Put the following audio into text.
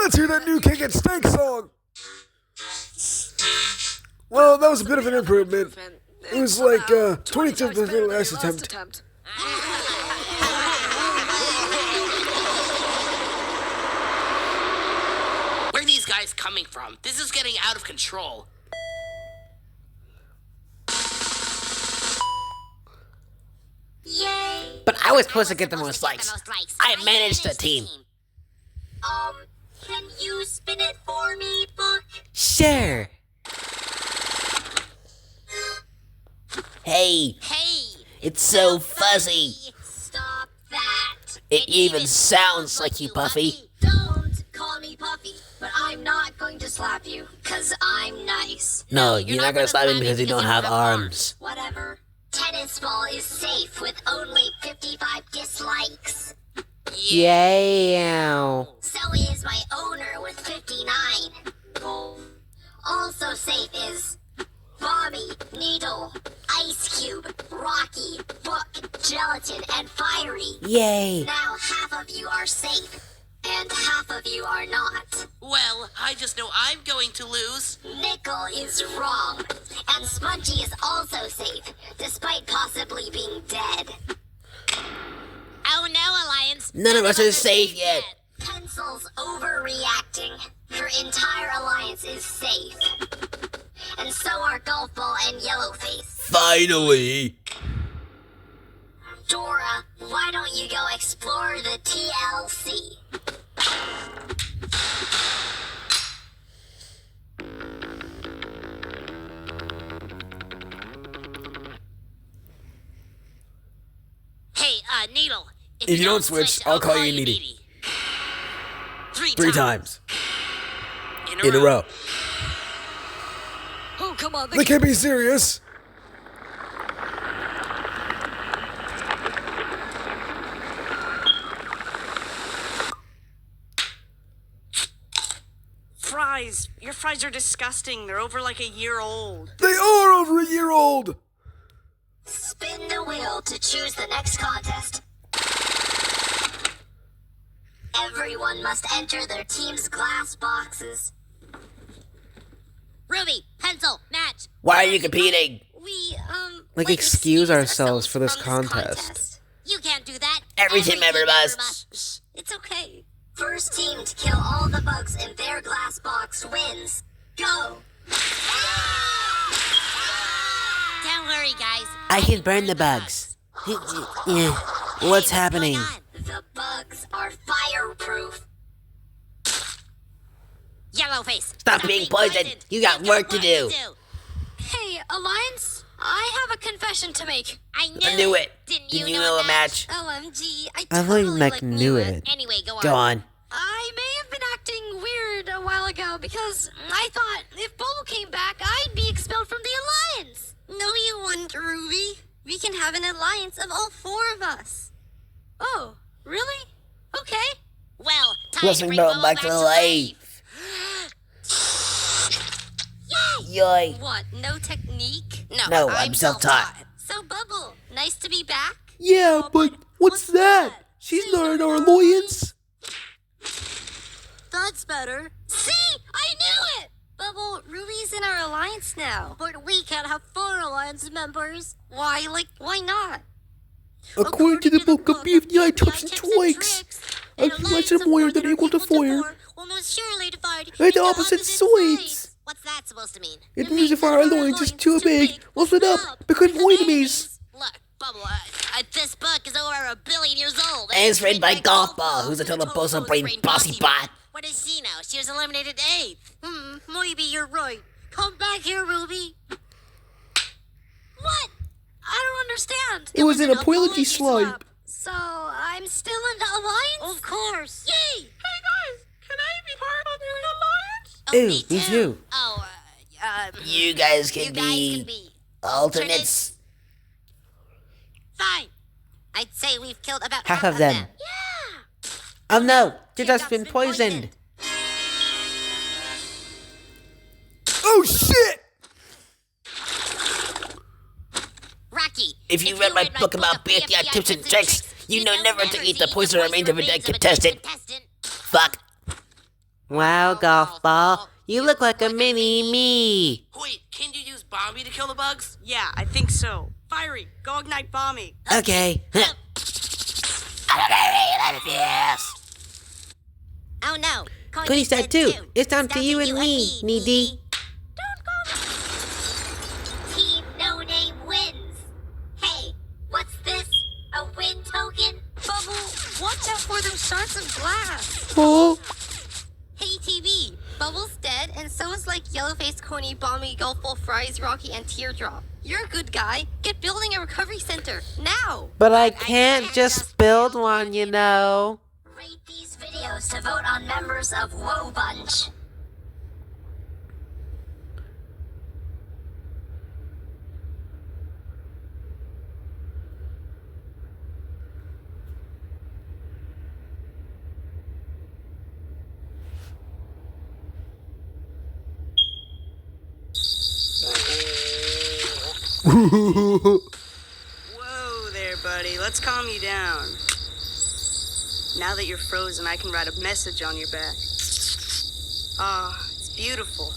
let's hear that new Cake and Steak song. Well, that was a bit of an improvement. It was like 20th of the last attempt. Where are these guys coming from? This is getting out of control. Yay! But I was supposed to get the most likes. I managed the team. Can you spin it for me, Book? Sure. Hey, it's so fuzzy. Stop that. It even sounds like you, Puffy. Don't call me Puffy, but I'm not going to slap you, because I'm nice. No, you're not gonna slap him because you don't have arms. Whatever. Tennis ball is safe with only 55 dislikes. Yeah. So is my owner with 59. Also safe is Bobby, Needle, Ice Cube, Rocky, Book, Gelatin, and Fiery. Yay. Now half of you are safe, and half of you are not. Well, I just know I'm going to lose. Nickel is wrong, and Spongy is also safe, despite possibly being dead. Oh no, Alliance. None of us is safe yet. Pencil's overreacting. Her entire alliance is safe. And so are Golf Ball and Yellowface. Finally. Dora, why don't you go explore the TLC? Hey, Needle. If you don't switch, I'll call you Needy. 3 times. In a row. Oh, come on. They can't be serious. Fries. Your fries are disgusting. They're over like a year old. They are over a year old. Spin the wheel to choose the next contest. Everyone must enter their team's glass boxes. Ruby, Pencil, Match. Why are you competing? We, Like, excuse ourselves for this contest. You can't do that. Every team member must. It's okay. First team to kill all the bugs in their glass box wins. Go! Don't worry, guys. I can burn the bugs. What's happening? The bugs are fireproof. Yellowface. Stop being poisoned. You got work to do. Hey, Alliance, I have a confession to make. I I knew it. Didn't Did you you know know a a match? OMG, I I totally like knew it. Anyway, go on. Go on. I may have been acting weird a while ago because I thought if Bubble came back, I'd be expelled from the Alliance. No, you wouldn't, Ruby. We can have an alliance of all 4 of us. Oh, really? Okay. Well, time Let's to bring bring Bubble back to life. Yay. What, no technique? No, I'm self-taught. So, Bubble, nice to be back. Yeah, but what's that? She's not in our alliance. That's better. See? I knew it! Bubble, Ruby's in our alliance now. But we can't have 4 alliance members. Why? Why not? According to the book of BFDIA tips and tricks, a lesson more than equal to 4, will most surely divide and the opposite sides. What's that supposed to mean? It means if our alliance is too big, we'll split up, become enemies. Look, Bubble, this book is over 1 billion years old. And it's written by Golf Ball, who's a total bozo brain bossy bot. What does she know? She was eliminated 8th. Maybe you're right. Come back here, Ruby. What? I don't understand. It was in a apology slide. So, I'm still in the alliance? Of course. Yay! Hey guys, can I be part of your alliance? Ew, me too. Oh, You guys can you guys can be be alternates. Fine. I'd say we've killed about Half of them. Yeah. Oh no, they've just been poisoned. Oh shit! Rocky. If you read my book about BFDIA tips and tricks, you know never to eat the poison remains of a dead contestant. Fuck. Wow, golf ball. You look like a mini me. Wait, can you use Bombi to kill the bugs? Yeah, I think so. Fiery, go ignite Bombi. Okay. Oh no. Cody said too. It's down to you and me, Needy. Team No Name wins. Hey, what's this? A win token? Bubble, watch out for them shards of glass. Oh. Hey, TV. Bubble's dead, and so is like Yellowface, Coney, Bomby, Gulfball, Fries, Rocky, and Teardrop. You're a good guy. Get building a recovery center now. But I can't just build one, you know. Rate these videos to vote on members of Woe Bunch. Whoa there, buddy. Let's calm you down. Now that you're frozen, I can write a message on your back. Ah, it's beautiful.